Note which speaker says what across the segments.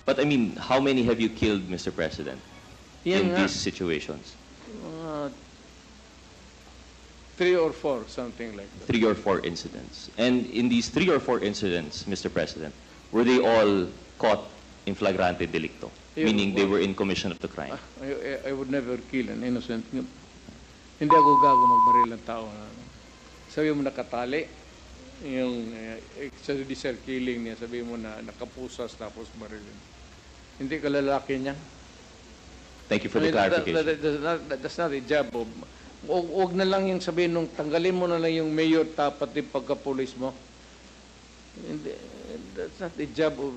Speaker 1: But I mean, how many have you killed, Mr. President,
Speaker 2: Yan
Speaker 1: in
Speaker 2: nga,
Speaker 1: these situations?
Speaker 2: 3 or 4, something like that.
Speaker 1: 3 or 4 incidents. And in these 3 or 4 incidents, Mr. President, were they all caught in flagrante delicto?
Speaker 2: Yeah,
Speaker 1: Meaning they
Speaker 2: well,
Speaker 1: were in commission of the crime?
Speaker 2: I would never kill an innocent. Hindi ako gago magbaril ng tao. Sabi mo nakatali, yung extrajudicial killing niya, sabi mo na nakapusas tapos barilin. Hindi ka lalaki niya.
Speaker 1: Thank you for the clarification.
Speaker 2: That's not a job of... Huwag na lang yung sabihin nung tanggalin mo na lang yung mayor tapat yung pagkapulis mo. Hindi, that's not the job of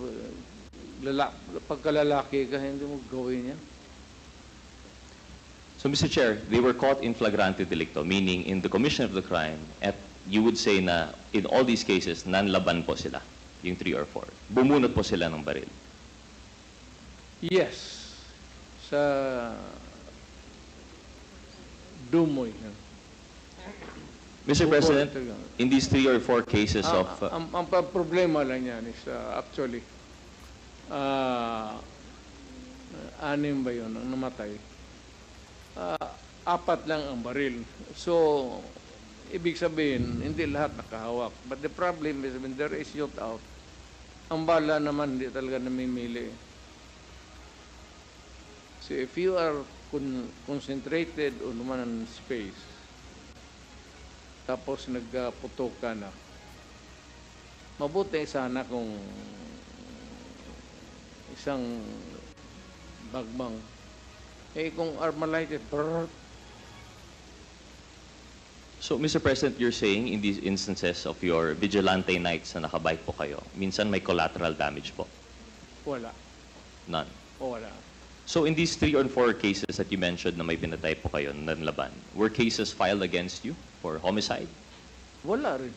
Speaker 2: pagkalalaki ka, hindi mo gawin yan.
Speaker 1: So, Mr. Chair, they were caught in flagrante delicto, meaning in the commission of the crime, at you would say na in all these cases, nanlaban po sila, yung 3 or 4. Bumunot po sila ng baril.
Speaker 2: Yes. Sa Dumoy.
Speaker 1: Mr. President, in these 3 or 4 cases of...
Speaker 2: Ang problema lang yan is actually, 6 ba yun ang namatay? 4 lang ang baril. So, ibig sabihin, hindi lahat nakahawak. But the problem is when there is shootout, ang bala naman hindi talaga namimili. So if you are concentrated on one space, tapos nagputok ka na, mabuti sana kung isang bagbang, kung armalighted,
Speaker 1: So, Mr. President, you're saying in these instances of your vigilante nights na nakabike po kayo, minsan may collateral damage po?
Speaker 2: wala.
Speaker 1: None.
Speaker 2: Wala.
Speaker 1: So, in these 3 or 4 cases that you mentioned na may pinatay po kayo, nanlaban, were cases filed against you for homicide?
Speaker 2: Wala rin.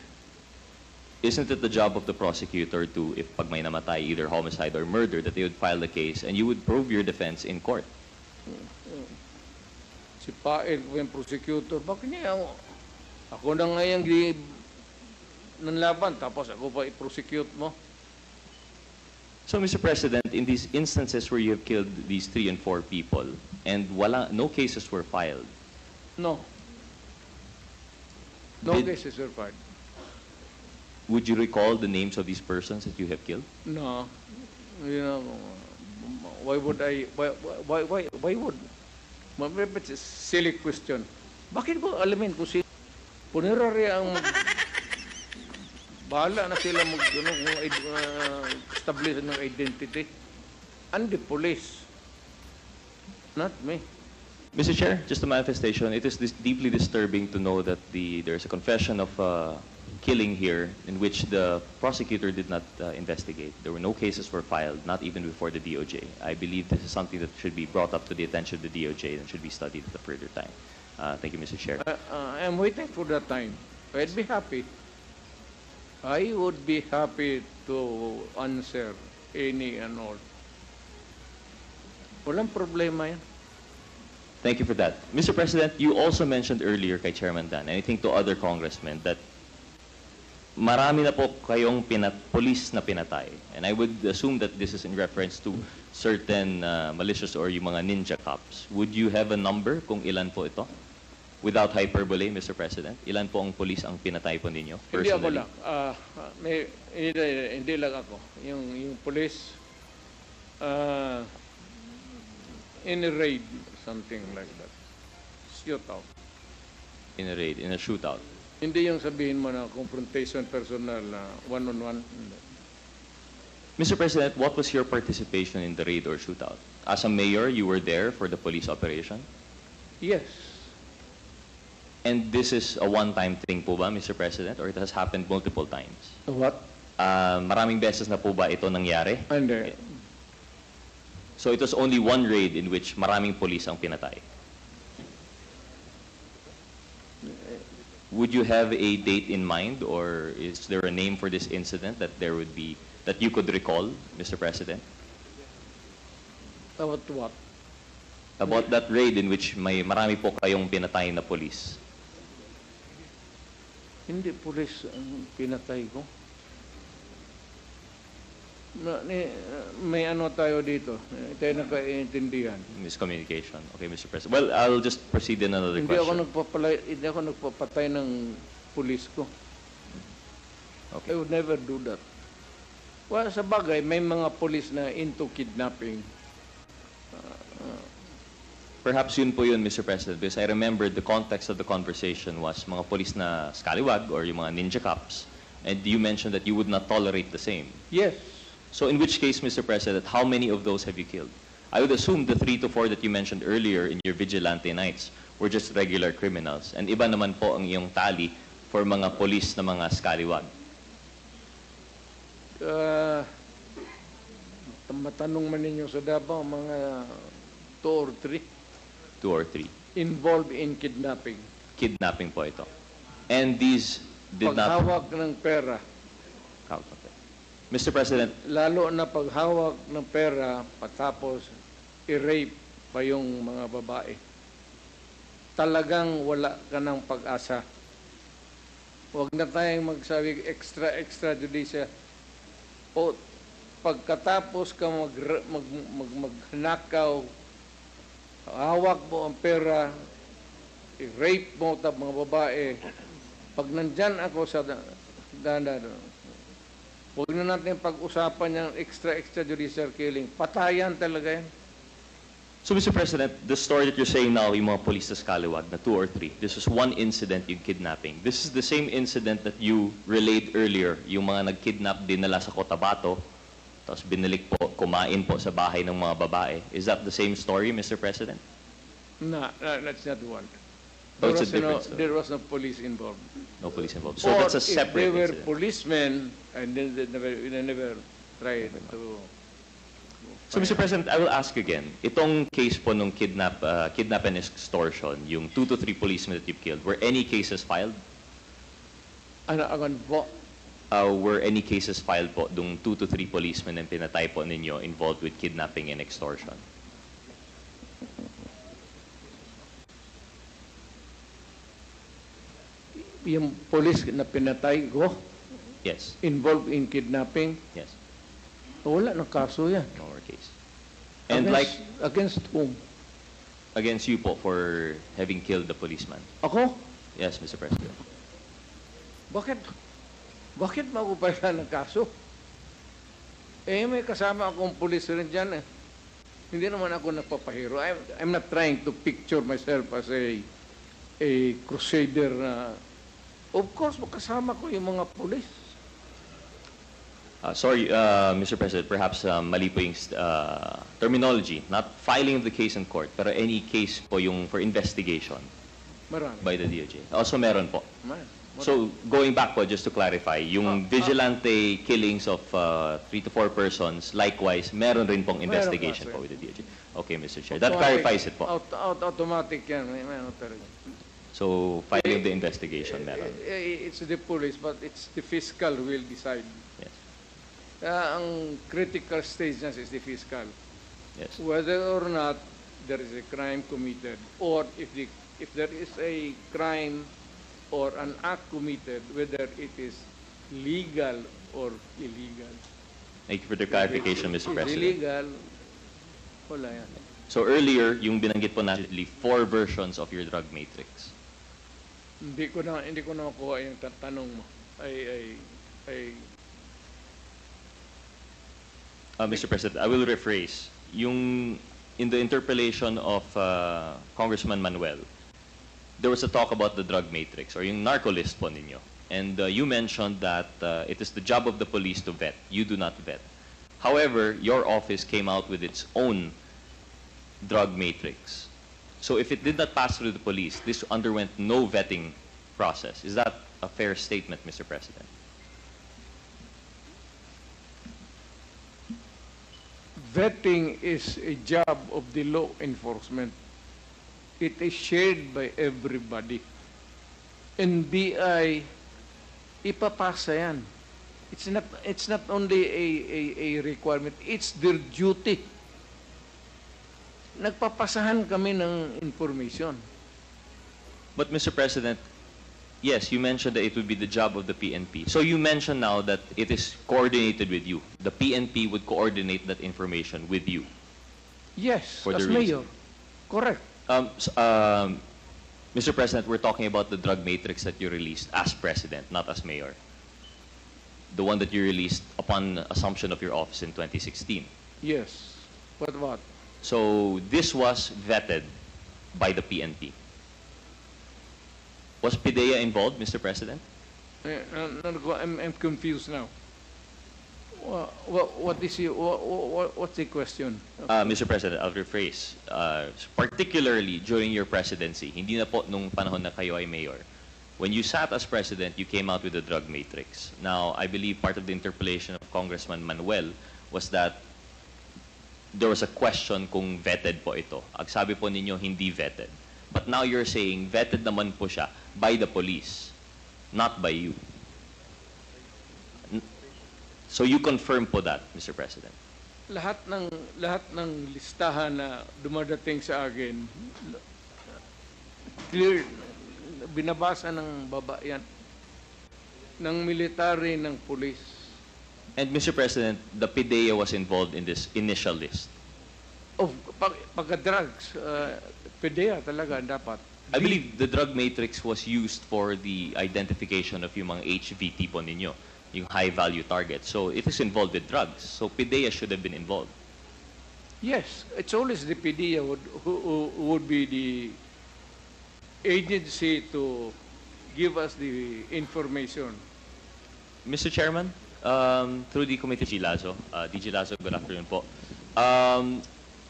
Speaker 1: Isn't it the job of the prosecutor to, if pag may namatay, either homicide or murder, that they would file the case and you would prove your defense in court?
Speaker 2: Si Pael, yung prosecutor, bakit niya ako na ngayon nanlaban, tapos ako pa i-prosecute mo?
Speaker 1: So, Mr. President, in these instances where you have killed these 3 and 4 people, and no cases were filed,
Speaker 2: No. No cases were filed.
Speaker 1: would you recall the names of these persons that you have killed?
Speaker 2: No. You know, why would I, why would, it's a silly question. Bakit ko alamin kung si punerary ang bahala na sila establish ng identity? And the police, not me.
Speaker 1: Mr. Chair, just a manifestation. It is deeply disturbing to know that there's a confession of killing here in which the prosecutor did not investigate. There were no cases were filed, not even before the DOJ. I believe this is something that should be brought up to the attention of the DOJ and should be studied at a further time. Thank you, Mr. Chair.
Speaker 2: I'm waiting for that time. I'd be happy. I would be happy to answer any and all. Walang problema yan.
Speaker 1: Thank you for that. Mr. President, you also mentioned earlier kay Chairman Dan, and I think to other congressmen, that marami na po kayong police na pinatay. And I would assume that this is in reference to certain malicious or yung mga ninja cops. Would you have a number kung ilan po ito? Without hyperbole, Mr. President, ilan po ang police ang pinatay po ninyo?
Speaker 2: Hindi ako lang. Hindi lang ako. Yung police, in a raid, something like that. Shootout.
Speaker 1: In a raid, in a shootout.
Speaker 2: Hindi yung sabihin mo na confrontation personal na one-on-one.
Speaker 1: Mr. President, what was your participation in the raid or shootout? As a mayor, you were there for the police operation?
Speaker 2: Yes.
Speaker 1: And this is a one-time thing po ba, Mr. President? Or it has happened multiple times?
Speaker 2: What?
Speaker 1: Maraming beses na po ba ito nangyari?
Speaker 2: Hindi.
Speaker 1: So it was only one raid in which maraming police ang pinatay? Would you have a date in mind, or is there a name for this incident that there would be, that you could recall, Mr. President?
Speaker 2: About what?
Speaker 1: About that raid in which may marami po kayong pinatay na police?
Speaker 2: Hindi police ang pinatay ko. may ano tayo dito. Tayo nagkaintindihan.
Speaker 1: Miscommunication. Okay, Mr. President. Well, I'll just proceed in another question.
Speaker 2: Hindi ako nagpapatay ng pulis ko.
Speaker 1: Okay.
Speaker 2: I would never do that. Well, sa bagay, may mga pulis na into kidnapping.
Speaker 1: Perhaps yun po yun, Mr. President, because I remember the context of the conversation was mga police na scallywag or yung mga ninja cops, and you mentioned that you would not tolerate the same.
Speaker 2: Yes.
Speaker 1: So in which case, Mr. President, how many of those have you killed? I would assume the 3 to 4 that you mentioned earlier in your vigilante nights were just regular criminals, and iba naman po ang iyong tally for mga police na mga scallywag.
Speaker 2: Matanong man ninyo sa Davao, mga 2 or 3
Speaker 1: 2 or 3.
Speaker 2: involved in kidnapping.
Speaker 1: Kidnapping po ito. And these did not...
Speaker 2: Paghawak ng pera,
Speaker 1: Mr. President,
Speaker 2: lalo na paghawak ng pera, patapos i-rape pa yung mga babae. Talagang wala ka ng pag-asa. Huwag na tayong magsabi extrajudicial. O pagkatapos ka magnakaw, hawak mo ang pera, i-rape mo ang mga babae. Pag nandyan ako sa huwag na natin pag-usapan yung extrajudicial killing. Patayan talaga yan.
Speaker 1: so Mr. President, the story that you're saying now, yung mga police sa scallywag na 2 or 3, this was one incident, yung kidnapping. This is the same incident that you relayed earlier, yung mga nag-kidnap dinala sa Cotabato, tapos binalik po, kumain po sa bahay ng mga babae. Is that the same story, Mr. President?
Speaker 2: No, that's not the one.
Speaker 1: Oh, it's a different story.
Speaker 2: There was no police involved.
Speaker 1: No police involved. So
Speaker 2: Or
Speaker 1: that's a
Speaker 2: if
Speaker 1: separate
Speaker 2: they were
Speaker 1: incident.
Speaker 2: policemen, and then they never tried to...
Speaker 1: So, Mr. President, I will ask again. Itong case po nung kidnap and extortion, yung 2 to 3 policemen that you've killed, were any cases filed?
Speaker 2: Ano po?
Speaker 1: Were any cases filed po dung 2 to 3 policemen na pinatay po ninyo involved with kidnapping and extortion?
Speaker 2: Yung police na pinatay ko,
Speaker 1: Yes.
Speaker 2: involved in kidnapping,
Speaker 1: Yes.
Speaker 2: wala na kaso yan.
Speaker 1: No more case. And like
Speaker 2: Against whom?
Speaker 1: against you po for having killed the policeman.
Speaker 2: Ako?
Speaker 1: Yes, Mr. President.
Speaker 2: Bakit? Bakit magupala ng kaso? May kasama akong pulis rin dyan. Hindi naman ako nagpapahiro. I'm not trying to picture myself as a crusader na... Of course, makasama ko yung mga pulis.
Speaker 1: Sorry, Mr. President, perhaps mali po yung terminology. Not filing of the case in court, pero any case po yung for investigation
Speaker 2: Marami.
Speaker 1: by the DOJ. Also meron po.
Speaker 2: Marami.
Speaker 1: So, going back po, just to clarify, yung vigilante killings of 3 to 4 persons, likewise, meron rin pong investigation
Speaker 2: Meron
Speaker 1: po
Speaker 2: po,
Speaker 1: with the DOJ. Okay, Mr. Chair. That clarifies it po.
Speaker 2: Automatic yan. May ano talaga.
Speaker 1: So, filing of the investigation meron.
Speaker 2: It's the police, but it's the fiscal who will decide.
Speaker 1: Yes.
Speaker 2: Ang critical stage na is the fiscal.
Speaker 1: Yes.
Speaker 2: Whether or not there is a crime committed, or if there is a crime or an act committed, whether it is legal or illegal.
Speaker 1: Thank you for the clarification, Mr.
Speaker 2: If it's
Speaker 1: President.
Speaker 2: illegal, wala yan.
Speaker 1: So, earlier, yung binanggit po natin, 4 versions of your drug matrix.
Speaker 2: Hindi ko na makuha yung tanong mo.
Speaker 1: Mr. President, I will rephrase. Yung in the interpellation of Congressman Manuel, there was a talk about the drug matrix or yung narco list po ninyo. And you mentioned that it is the job of the police to vet. You do not vet. However, your office came out with its own drug matrix. So if it did not pass through the police, this underwent no vetting process. Is that a fair statement, Mr. President?
Speaker 2: Vetting is a job of the law enforcement. It is shared by everybody. NBI, ipapasa yan. It's not only a requirement, it's their duty. Nagpapasahan kami ng information.
Speaker 1: But Mr. President, Yes, you mentioned that it would be the job of the PNP. So you mentioned now that it is coordinated with you. The PNP would coordinate that information with you.
Speaker 2: Yes,
Speaker 1: For the
Speaker 2: as
Speaker 1: release.
Speaker 2: mayor. Correct.
Speaker 1: Mr. President, we're talking about the drug matrix that you released as president, not as mayor. The one that you released upon assumption of your office in 2016.
Speaker 2: Yes. What?
Speaker 1: So this was vetted by the PNP. Was PIDEA involved, Mr. President?
Speaker 2: I'm confused now. What's the question?
Speaker 1: Mr. President, I'll rephrase. Particularly during your presidency, hindi na po nung panahon na kayo ay mayor. When you sat as president, you came out with the drug matrix. Now, I believe part of the interpellation of Congressman Manuel was that there was a question kung vetted po ito. Ang sabi po ninyo, hindi vetted. But now you're saying vetted naman po siya by the police, not by you. So you confirm po that, Mr. President?
Speaker 2: Lahat ng listahan na dumadating sa akin, clear, binabasa ng babayan, ng military, ng police.
Speaker 1: And Mr. President, the PIDEA was involved in this initial list.
Speaker 2: Of pagka-drugs, PDEA talaga dapat.
Speaker 1: I believe the drug matrix was used for the identification of yung mga HVT po ninyo, yung high-value targets. So it is involved with drugs. So PIDEA should have been involved.
Speaker 2: Yes, it's always the PDEA who would be the agency to give us the information.
Speaker 1: Mr. Chairman, through the committee, DG Lazo. DG Lazo, good afternoon po.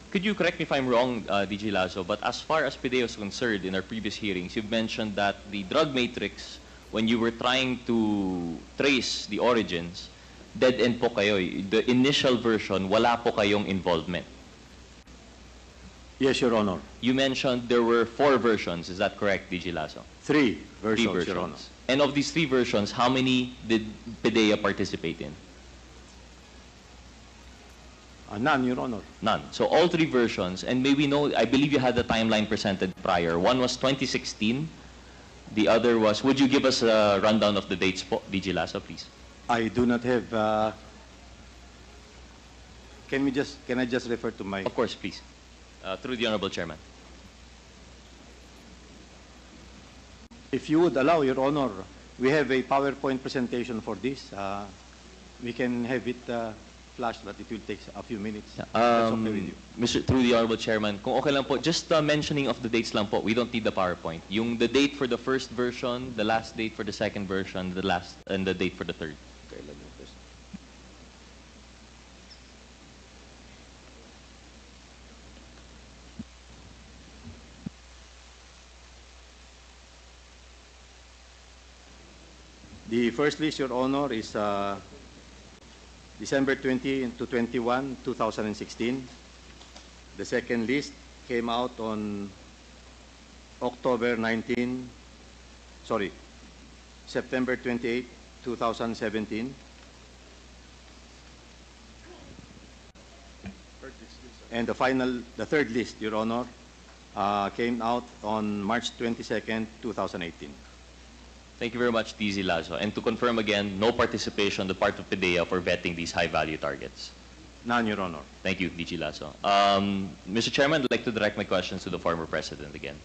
Speaker 1: Could you correct me if I'm wrong, DG Lazo, but as far as PIDEA is concerned, in our previous hearings, you've mentioned that the drug matrix, when you were trying to trace the origins, dead end po kayo. The initial version, wala po kayong involvement.
Speaker 3: Yes, Your Honor.
Speaker 1: You mentioned there were 4 versions. Is that correct, DG Lazo?
Speaker 3: 3
Speaker 1: Three
Speaker 3: versions, Your Honor.
Speaker 1: And of these 3 versions, how many did PIDEA participate in?
Speaker 3: None, Your Honor.
Speaker 1: None. So all 3 versions, and may we know, I believe you had the timeline presented prior. One was 2016. The other was, would you give us a rundown of the dates po, DG Lazo, please?
Speaker 3: I do not have. Can I just refer to my?
Speaker 1: Of course, please. Through the Honorable Chairman.
Speaker 3: If you would allow, Your Honor, we have a PowerPoint presentation for this. We can have it flashed, but it will take a few minutes. That's okay with you.
Speaker 1: Through the Honorable Chairman, kung okay lang po, just mentioning of the dates lang po, we don't need the PowerPoint. Yung the date for the first version, the last date for the second version, and the date for the third.
Speaker 3: The first list, Your Honor, is December 20 to 21, 2016. The second list came out on September 28, 2017. And the third list, Your Honor, came out on March 22nd, 2018.
Speaker 1: Thank you very much, DG Lazo. And to confirm again, no participation on the part of PIDEA for vetting these high-value targets.
Speaker 3: None, Your Honor.
Speaker 1: Thank you, DG Lazo. Mr. Chairman, I'd like to direct my questions to the former president again.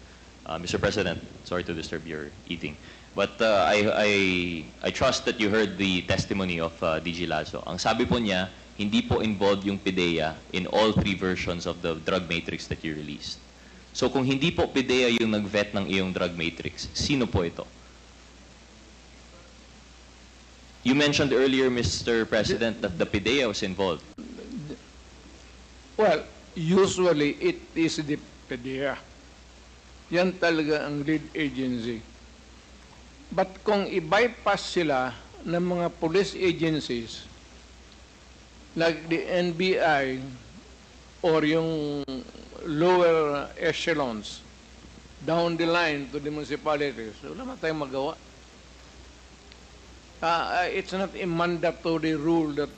Speaker 1: Mr. President, sorry to disturb your eating, but I trust that you heard the testimony of DG Lazo. Ang sabi po niya, hindi po involved yung PIDEA in all 3 versions of the drug matrix that you released. So kung hindi po PIDEA yung nag-vet ng iyong drug matrix, sino po ito? You mentioned earlier, Mr. President, that the PIDEA was involved.
Speaker 2: Well, usually it is the PDEA. Yan talaga ang lead agency. But kung i-bypass sila ng mga police agencies like the NBI or yung lower echelons down the line to the municipalities, wala naman tayong magawa. It's not a mandatory rule that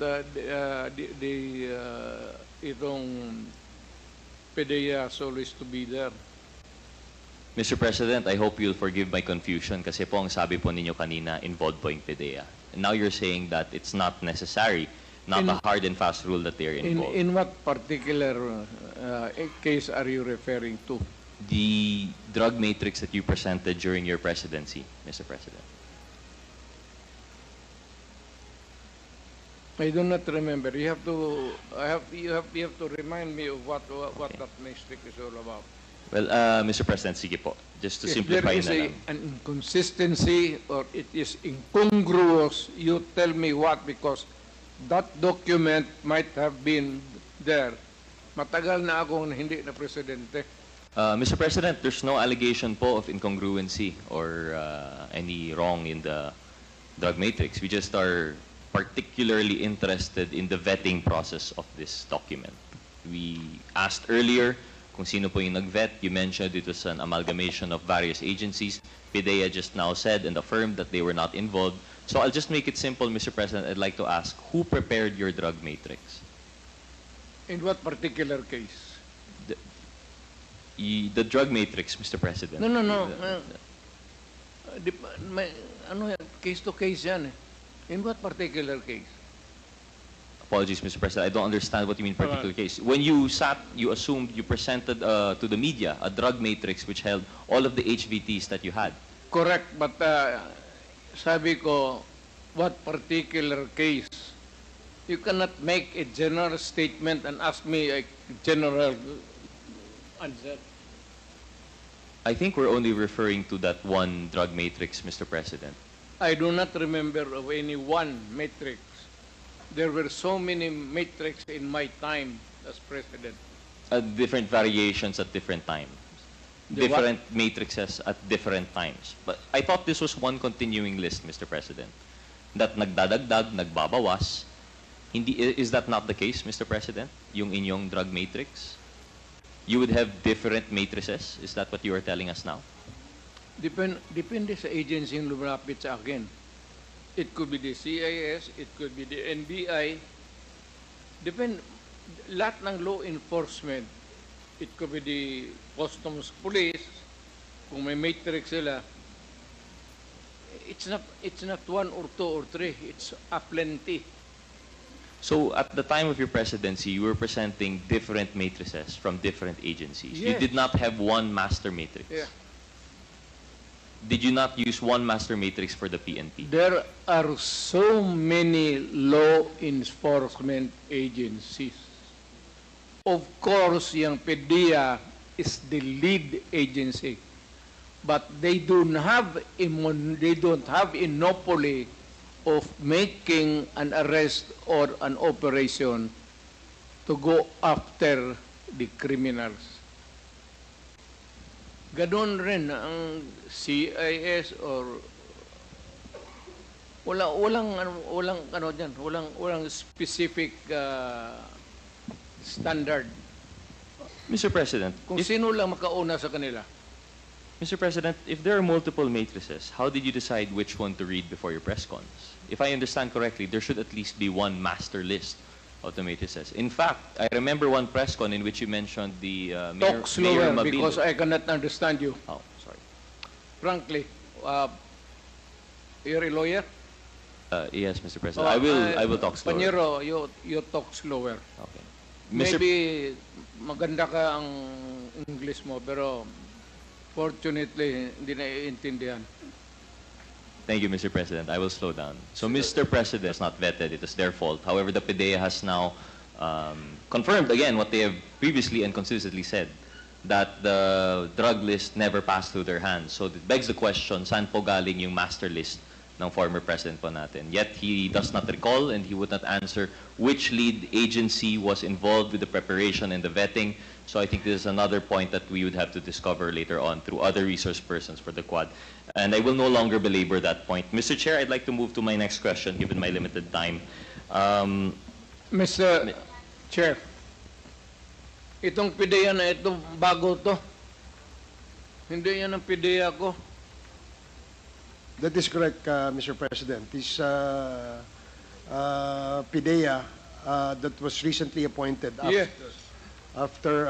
Speaker 2: itong PIDEA is always to be there.
Speaker 1: Mr. President, I hope you'll forgive my confusion kasi po ang sabi po ninyo kanina, involved po yung PDEA. And now you're saying that it's not necessary, not a hard and fast rule that they're involved.
Speaker 2: In what particular case are you referring to?
Speaker 1: The drug matrix that you presented during your presidency, Mr. President.
Speaker 2: I do not remember. You have to remind me of what that matrix is all about.
Speaker 1: Well, Mr. President, sige po. Just to
Speaker 2: If
Speaker 1: simplify
Speaker 2: there is
Speaker 1: na lang.
Speaker 2: an inconsistency or it is incongruous, you tell me what, because that document might have been there. Matagal na akong hindi na presidente.
Speaker 1: Mr. President, there's no allegation po of incongruency or any wrong in the drug matrix. We just are particularly interested in the vetting process of this document. We asked earlier kung sino po yung nag-vet. You mentioned it was an amalgamation of various agencies. PDEA just now said and affirmed that they were not involved. So I'll just make it simple, Mr. President. I'd like to ask, who prepared your drug matrix?
Speaker 2: In what particular case?
Speaker 1: The drug matrix, Mr. President.
Speaker 2: No. Case to case yan eh. In what particular case?
Speaker 1: Apologies, Mr. President. I don't understand what you mean particular case. When you sat, you assumed you presented to the media a drug matrix which held all of the HVTs that you had.
Speaker 2: Correct, but sabi ko, what particular case? You cannot make a general statement and ask me a general answer.
Speaker 1: I think we're only referring to that one drug matrix, Mr. President.
Speaker 2: I do not remember of any one matrix. There were so many matrix in my time as president.
Speaker 1: Different variations at different times.
Speaker 2: The what?
Speaker 1: Different matrices at different times. But I thought this was one continuing list, Mr. President. That nagdadagdag, nagbabawas. Is that not the case, Mr. President? Yung inyong drug matrix? You would have different matrices? Is that what you are telling us now?
Speaker 2: Depende sa agency yung lumapit sa akin. It could be the CIS, it could be the NBI. Lahat ng law enforcement, it could be the Customs Police, kung may matrix sila, it's not one or two or three, it's aplenty.
Speaker 1: So at the time of your presidency, you were presenting different matrices from different agencies. You
Speaker 2: Yes.
Speaker 1: did not have one master matrix.
Speaker 2: Yeah.
Speaker 1: Did you not use one master matrix for the PNP?
Speaker 2: There are so many law enforcement agencies. Of course, yung PDEA is the lead agency, but they don't have a monopoly of making an arrest or an operation to go after the criminals. Ganon rin ang CIS or walang specific standard.
Speaker 1: Mr. President,
Speaker 2: Kung sino lang makauna sa kanila.
Speaker 1: Mr. President, if there are multiple matrices, how did you decide which one to read before your press cons? If I understand correctly, there should at least be one master list of the matrices. In fact, I remember one press con in which you mentioned the
Speaker 2: Talk slower
Speaker 1: Mayor Mabilo.
Speaker 2: because I cannot understand you.
Speaker 1: Oh, sorry.
Speaker 2: Frankly, you're a lawyer?
Speaker 1: Yes, Mr. President. I will talk slower.
Speaker 2: Panyero, you talk slower.
Speaker 1: Okay.
Speaker 2: Maybe maganda ka ang English mo, pero fortunately, hindi naiintindihan.
Speaker 1: Thank you, Mr. President. I will slow down. So, Mr. President is not vetted. It is their fault. However, the PDEA has now confirmed again what they have previously and consistently said, that the drug list never passed through their hands. So, it begs the question, saan po galing yung master list ng former president po natin? Yet, he does not recall and he would not answer which lead agency was involved with the preparation and the vetting. So I think this is another point that we would have to discover later on through other resource persons for the Quad. And I will no longer belabor that point. Mr. Chair, I'd like to move to my next question, given my limited time.
Speaker 2: Mr. Chair, itong PDEA na ito, bago to. Hindi yan ang PDEA ko.
Speaker 4: That is correct, Mr. President. This PDEA that was recently appointed
Speaker 2: Yes.
Speaker 4: after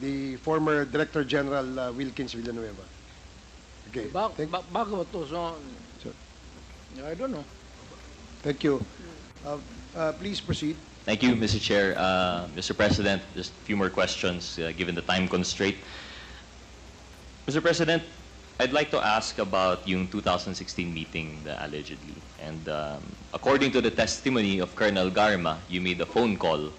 Speaker 4: the former Director General Wilkins Villanueva. Okay.
Speaker 2: Bago to, so,
Speaker 4: Sir.
Speaker 2: I don't know.
Speaker 4: Thank you. Please proceed.
Speaker 1: Thank you, Mr. Chair. Mr. President, just a few more questions given the time constraint. Mr. President, I'd like to ask about yung 2016 meeting allegedly. And according to the testimony of Colonel Garma, you made a phone call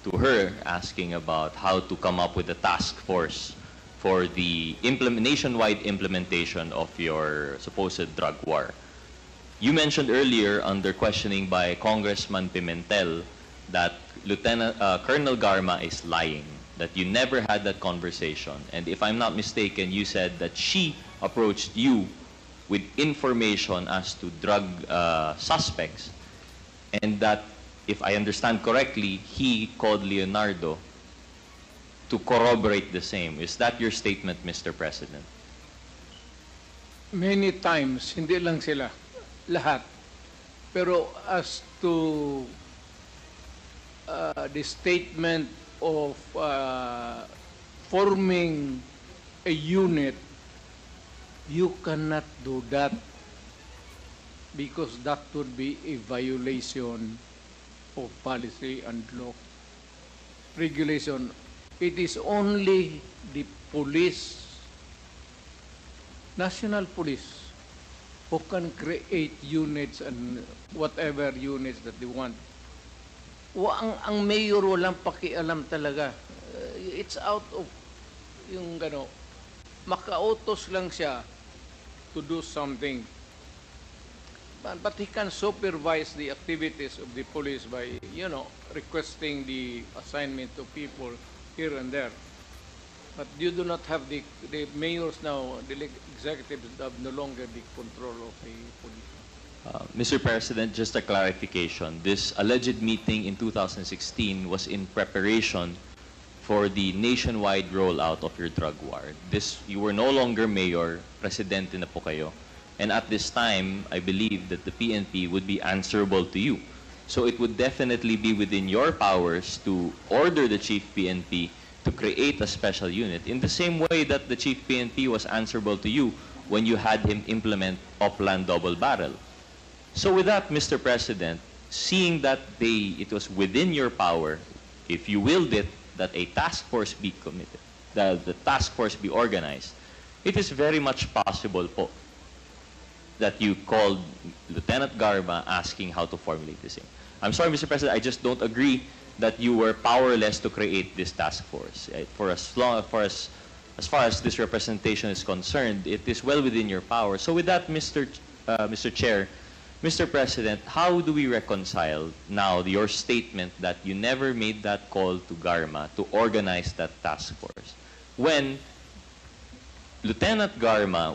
Speaker 1: to her asking about how to come up with a task force for the nationwide implementation of your supposed drug war. You mentioned earlier under questioning by Congressman Pimentel that Colonel Garma is lying, that you never had that conversation. And if I'm not mistaken, you said that she approached you with information as to drug suspects, and that, if I understand correctly, he called Leonardo to corroborate the same. Is that your statement, Mr. President?
Speaker 2: Many times, hindi lang sila, lahat. Pero as to the statement of forming a unit, you cannot do that because that would be a violation of policy and law. Regulation. It is only the police, national police, who can create units and whatever units that they want. Ang mayor walang pakialam talaga. It's out of yung makautos lang siya to do something. But he can supervise the activities of the police by, requesting the assignment of people here and there. But you do not have the mayors now, the executives have no longer the control of the police.
Speaker 1: Mr. President, just a clarification. This alleged meeting in 2016 was in preparation for the nationwide rollout of your drug war. You were no longer mayor, presidente na po kayo. And at this time, I believe that the PNP would be answerable to you. So it would definitely be within your powers to order the Chief PNP to create a special unit in the same way that the Chief PNP was answerable to you when you had him implement Oplan Double Barrel. So with that, Mr. President, seeing that it was within your power, if you willed it, that a task force be committed, that the task force be organized, it is very much possible po that you called Lieutenant Garma asking how to formulate the same. I'm sorry, Mr. President, I just don't agree that you were powerless to create this task force. As far as this representation is concerned, it is well within your power. So with that, Mr. Chair, Mr. President, how do we reconcile now your statement that you never made that call to Garma to organize that task force when Colonel Garma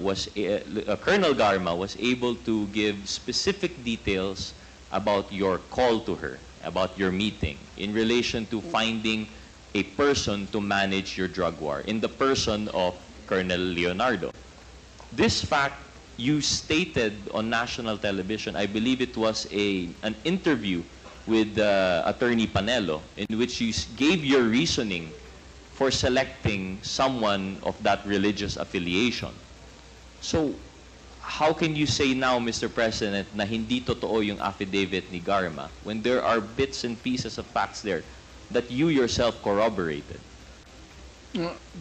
Speaker 1: was able to give specific details about your call to her, about your meeting, in relation to finding a person to manage your drug war, in the person of Colonel Leonardo? This fact you stated on national television. I believe it was an interview with Attorney Panelo, in which you gave your reasoning for selecting someone of that religious affiliation. So, how can you say now, Mr. President, na hindi totoo yung affidavit ni Garma when there are bits and pieces of facts there that you yourself corroborated?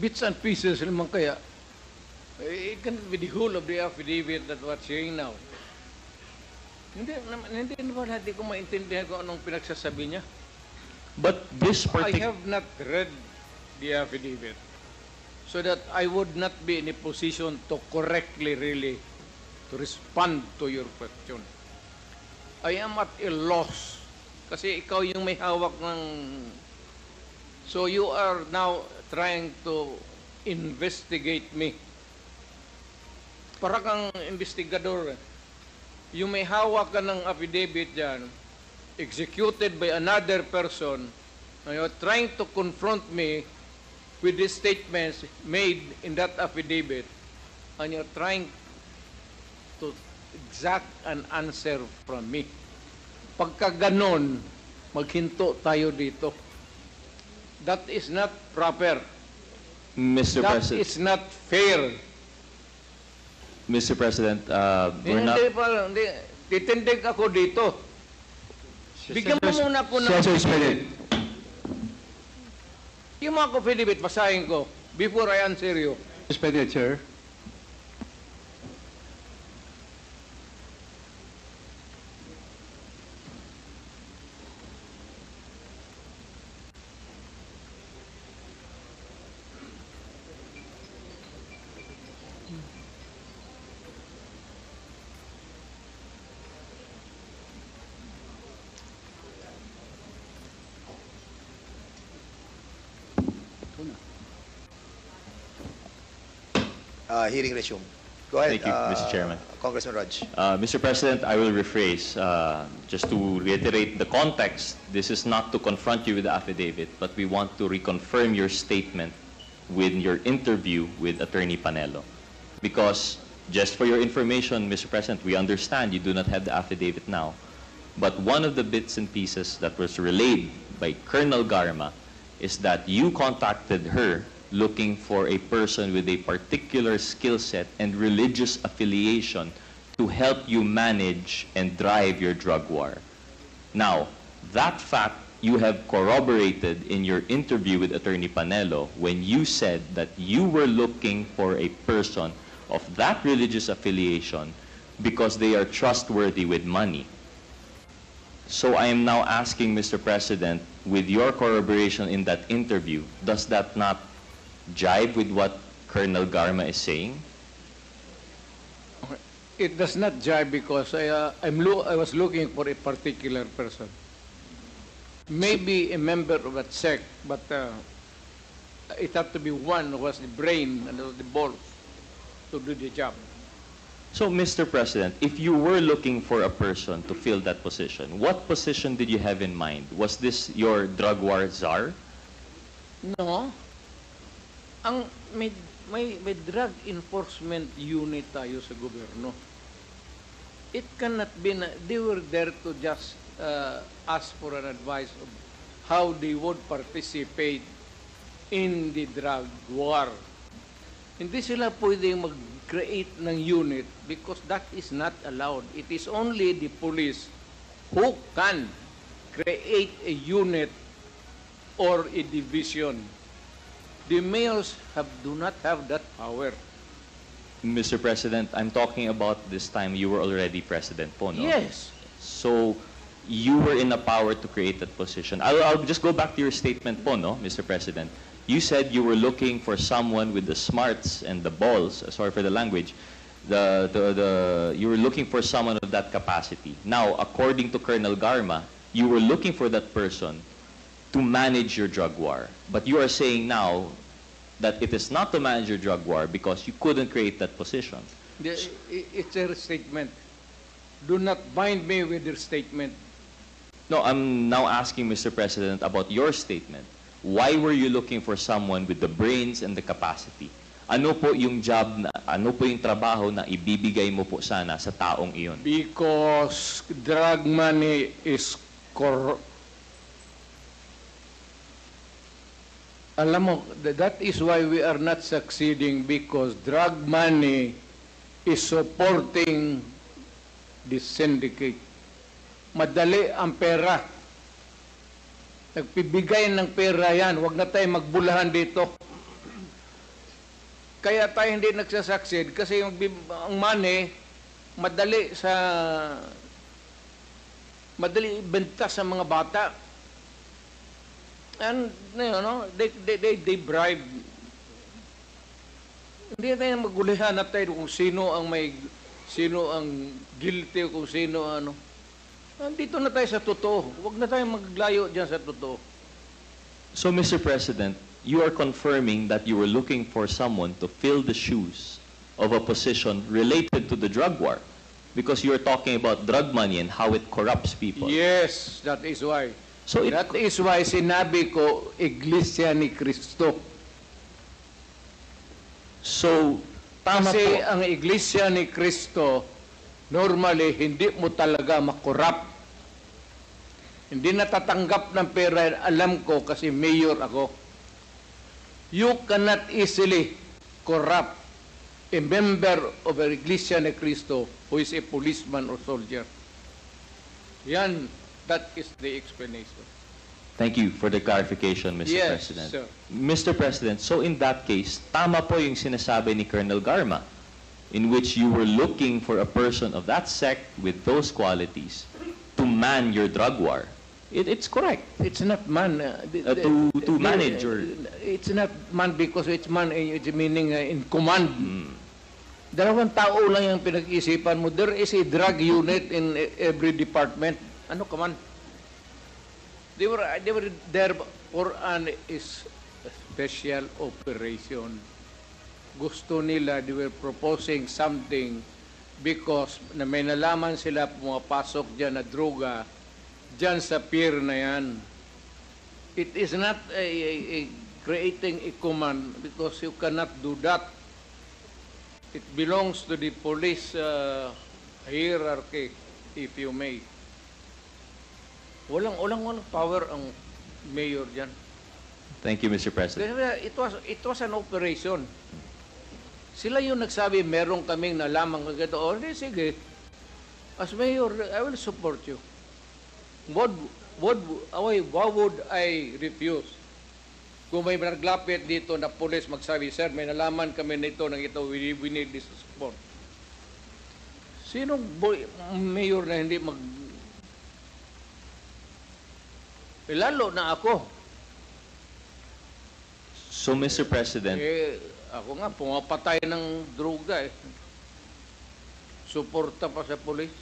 Speaker 2: Bits and pieces naman kaya. It can be the whole of the affidavit that we're saying now. Hindi naman hindi ko maintindihan kung anong pinagsasabi niya.
Speaker 1: But this
Speaker 2: I
Speaker 1: particular...
Speaker 2: have not read the affidavit so that I would not be in a position to correctly really to respond to your question. I am at a loss kasi ikaw yung may hawak ng... So you are now trying to investigate me. Para kang investigador. Yung may hawak ka ng affidavit dyan, executed by another person, and you're trying to confront me with the statements made in that affidavit, and you're trying to exact an answer from me. Pagka ganon, maghinto tayo dito. That is not proper.
Speaker 1: Mr.
Speaker 2: That
Speaker 1: President.
Speaker 2: is not fair.
Speaker 1: Mr. President, we're not...
Speaker 2: Hindi. Titindig ako dito. Bigyan mo muna ako ng...
Speaker 4: Session suspended.
Speaker 2: Yung mga affidavit, basahin ko before I answer you.
Speaker 4: Suspended, sir.
Speaker 5: Hearing resume. Go ahead,
Speaker 1: Thank you, Mr. Chairman.
Speaker 5: Congressman Raj.
Speaker 1: Mr. President, I will rephrase. Just to reiterate the context, this is not to confront you with the affidavit, but we want to reconfirm your statement with your interview with Attorney Panelo. Because, just for your information, Mr. President, we understand you do not have the affidavit now, but one of the bits and pieces that was relayed by Colonel Garma is that you contacted her looking for a person with a particular skill set and religious affiliation to help you manage and drive your drug war. Now, that fact you have corroborated in your interview with Attorney Panelo when you said that you were looking for a person of that religious affiliation because they are trustworthy with money. So I am now asking, Mr. President, with your corroboration in that interview, does that not jive with what Colonel Garma is saying?
Speaker 2: It does not jive because I was looking for a particular person. Maybe a member of a sect, but it had to be one who has the brain and the balls to do the job.
Speaker 1: So, Mr. President, if you were looking for a person to fill that position, what position did you have in mind? Was this your drug war czar?
Speaker 2: No. Ang may drug enforcement unit tayo sa gobyerno. It cannot be na they were there to just ask for an advice of how they would participate in the drug war. Hindi sila pwedeng mag-create ng unit because that is not allowed. It is only the police who can create a unit or a division. The mayors do not have that power.
Speaker 1: Mr. President, I'm talking about this time you were already president po, no?
Speaker 2: Yes.
Speaker 1: So, you were in a power to create that position. I'll just go back to your statement po, no, Mr. President. You said you were looking for someone with the smarts and the balls, sorry for the language, you were looking for someone of that capacity. Now, according to Colonel Garma, you were looking for that person to manage your drug war. But you are saying now that it is not to manage your drug war because you couldn't create that position.
Speaker 2: It's a statement. Do not bind me with your statement.
Speaker 1: No, I'm now asking, Mr. President, about your statement. Why were you looking for someone with the brains and the capacity? Ano po yung job na, ano po yung trabaho na ibibigay mo po sana sa taong iyon?
Speaker 2: Because drug money is Alam mo, that is why we are not succeeding because drug money is supporting the syndicate. Madali ang pera. Nagpibigay ng pera yan. Huwag na tayo magbulahan dito. Kaya tayo hindi nagsasucceed kasi ang money, madali ibenta sa mga bata. And, you know, they bribe. Hindi tayo magulihan na tayo kung sino ang guilty o kung sino ano. Dito na tayo sa totoo. Huwag na tayo maglayo dyan sa totoo.
Speaker 1: So, Mr. President, you are confirming that you were looking for someone to fill the shoes of a position related to the drug war because you are talking about drug money and how it corrupts people.
Speaker 2: Yes, that is why.
Speaker 1: So
Speaker 2: that is why sinabi ko, Iglesia ni Cristo.
Speaker 1: So, tama
Speaker 2: Kasi
Speaker 1: po.
Speaker 2: ang Iglesia ni Cristo, normally, hindi mo talaga makorap. Hindi natatanggap ng pera, alam ko kasi mayor ako. You cannot easily corrupt a member of a Iglesia ni Cristo who is a policeman or soldier. Yan, that is the explanation.
Speaker 1: Thank you for the clarification, Mr.
Speaker 2: Yes,
Speaker 1: President.
Speaker 2: sir.
Speaker 1: Mr. President, so in that case, tama po yung sinasabi ni Colonel Garma, in which you were looking for a person of that sect with those qualities to man your drug war. It's correct.
Speaker 2: It's not man.
Speaker 1: To manage or...
Speaker 2: It's not man because it's man, it's meaning in command. Dalawang tao lang yung pinag-isipan mo. There is a drug unit in every department. Ano command? They were there for an special operation. Gusto nila, they were proposing something because na may nalaman sila pumapasok dyan na droga dyan sa pier na yan. It is not a creating a command because you cannot do that. It belongs to the police hierarchy, if you may. Walang power ang mayor dyan.
Speaker 1: Thank you, Mr. President.
Speaker 2: It was an operation. Sila yung nagsabi, meron kaming nalaman kagad. O, sige. As mayor, I will support you. What would I refuse? Kung may naglapit dito na police magsabi, sir, may nalaman kami nito ng ito, we need this support. Sinong mayor na hindi lalo na ako.
Speaker 1: So, Mr. President,
Speaker 2: Ako nga, pumapatay ng droga eh. Suporta pa sa police.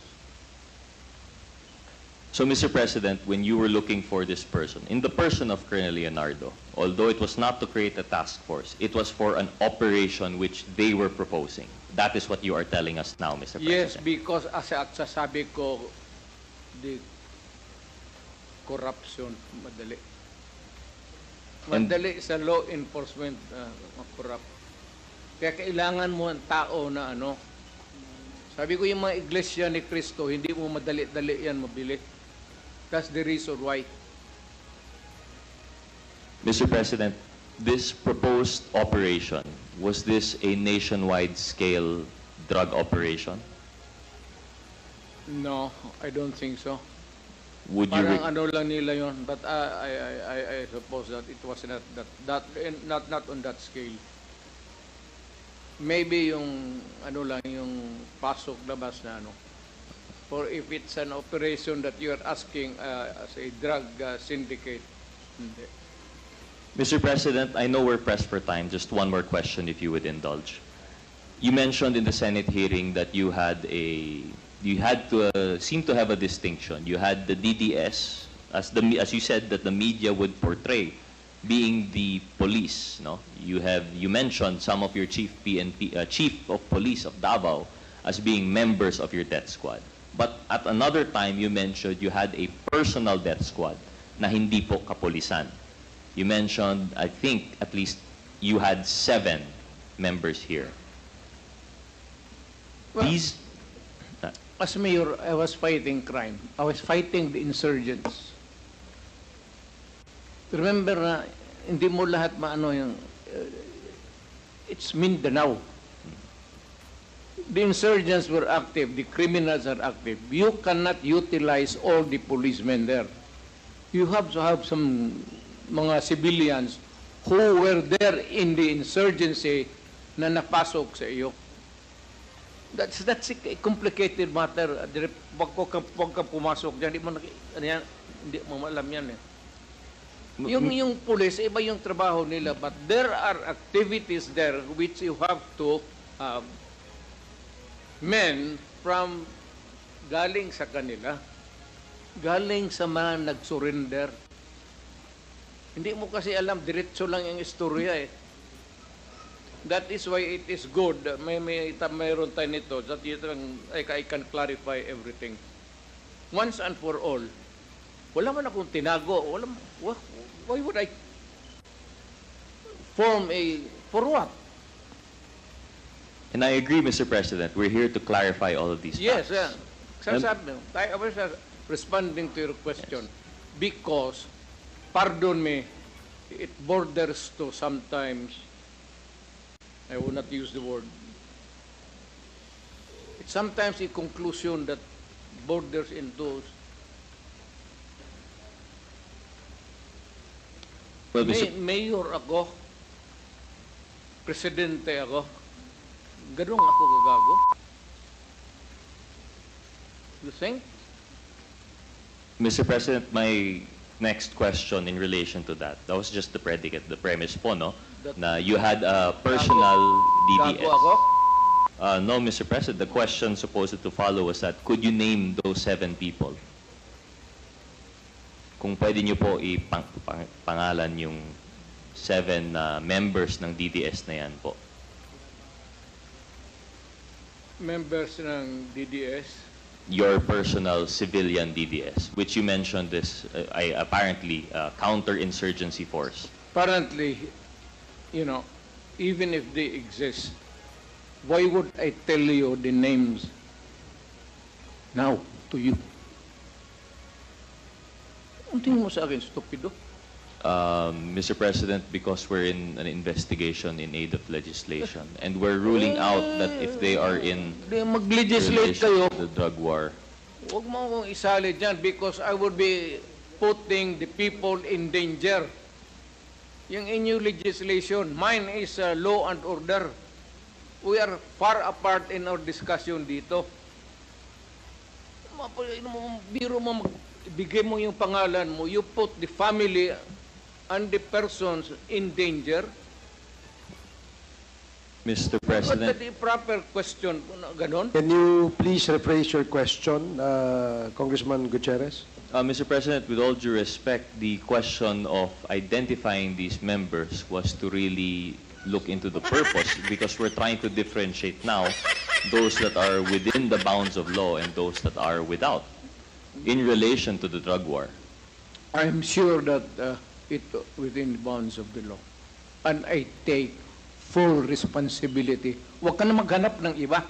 Speaker 1: So, Mr. President, when you were looking for this person, in the person of Colonel Leonardo, although it was not to create a task force, it was for an operation which they were proposing. That is what you are telling us now, Mr.
Speaker 2: Yes,
Speaker 1: President.
Speaker 2: because as sasabi ko, the corruption, madali. Madali sa law enforcement, corrupt. Kaya kailangan mo ang tao na ano. Sabi ko yung mga iglesia ni Cristo, hindi mo madali-dali yan mabili. That's the reason why.
Speaker 1: Mr. President, this proposed operation, was this a nationwide scale drug operation?
Speaker 2: No, I don't think so.
Speaker 1: Would you...
Speaker 2: Parang ano lang nila yun, but I suppose that it was not on that scale. Maybe yung ano lang yung pasok labas na ano. Or if it's an operation that you are asking as a drug syndicate. Hindi.
Speaker 1: Mr. President, I know we're pressed for time. Just one more question, if you would indulge. You mentioned in the Senate hearing that you had to seem to have a distinction. You had the DDS, as you said, that the media would portray being the police. No, you mentioned some of your chief of police of Davao as being members of your death squad. But at another time, you mentioned you had a personal death squad na hindi po kapulisan. You mentioned, I think, at least you had 7 members here.
Speaker 2: Well,
Speaker 1: These...
Speaker 2: as mayor, I was fighting crime. I was fighting the insurgents. Remember na hindi mo lahat maano yung it's Mindanao. The insurgents were active, the criminals are active. You cannot utilize all the policemen there. You have to have some mga civilians who were there in the insurgency na napasok sa iyo. That's a complicated matter. Wag ka pumasok diyan, hindi mo alam yan eh. Yung police, iba yung trabaho nila, but there are activities there which you have to have men from galing sa kanila, galing sa mga nag-surrender. Hindi mo kasi alam, diretso lang yung istorya eh. That is why it is good. Mayroon tayo nito that I can clarify everything. Once and for all, wala man akong tinago. Why would I form for what?
Speaker 1: And I agree, Mr. President. We're here to clarify all of these
Speaker 2: Yes,
Speaker 1: facts.
Speaker 2: I was responding to your question because, pardon me, it borders to sometimes, I will not use the word, sometimes a conclusion that borders into
Speaker 1: Well, Mr.
Speaker 2: mayor ako, presidente ako, ganun ako gagago? You think?
Speaker 1: Mr. President, my next question in relation to that was just the predicate, the premise po, no? Na you had a personal DDS.
Speaker 2: Gago ako?
Speaker 1: No, Mr. President, the question supposed to follow was that, could you name those 7 people? Kung pwede niyo po ipangalan yung 7 members ng DDS na yan po.
Speaker 2: Members ng DDS?
Speaker 1: Your personal civilian DDS, which you mentioned is apparently counter-insurgency force.
Speaker 2: Apparently, you know, even if they exist, why would I tell you the names now to you? Ang tingin mo sa akin, stupido?
Speaker 1: Mr. President, because we're in an investigation in aid of legislation, and we're ruling out that if they are in
Speaker 2: Mag-legislate
Speaker 1: relation
Speaker 2: kayo.
Speaker 1: to the drug war.
Speaker 2: Huwag mo akong isali dyan because I would be putting the people in danger. Yung inyong legislation, mine is law and order. We are far apart in our discussion dito. Biro mo, bigay mo yung pangalan mo, you put the family and the persons in danger.
Speaker 1: Mr.
Speaker 2: What's
Speaker 1: President,
Speaker 2: the proper question? Ganon?
Speaker 4: Can you please rephrase your question, Congressman Gutierrez?
Speaker 1: Mr. President, with all due respect, the question of identifying these members was to really look into the purpose because we're trying to differentiate now those that are within the bounds of law and those that are without in relation to the drug war.
Speaker 2: I'm sure that it within the bounds of the law. And I take full responsibility. Huwag ka na maghanap ng iba.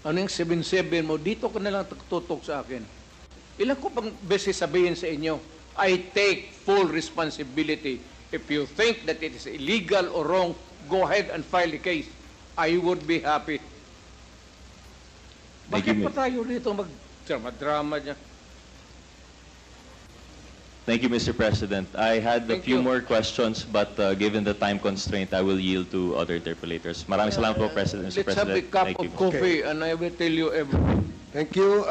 Speaker 2: Ano yung 7-7 mo, dito ka na lang tutok sa akin. Ilan ko pang beses sabihin sa inyo, I take full responsibility. If you think that it is illegal or wrong, go ahead and file the case. I would be happy.
Speaker 1: Thank
Speaker 2: Bakit
Speaker 1: you,
Speaker 2: pa tayo dito mag-drama dyan?
Speaker 1: Thank you, Mr. President. I had a
Speaker 2: Thank
Speaker 1: few
Speaker 2: you.
Speaker 1: more questions, but given the time constraint, I will yield to other interpellators. Maraming salamat po, President. Mr.
Speaker 2: Let's have a
Speaker 1: President.
Speaker 2: cup
Speaker 1: Thank
Speaker 2: of
Speaker 1: you.
Speaker 2: coffee and I will tell you everything.
Speaker 4: Thank you.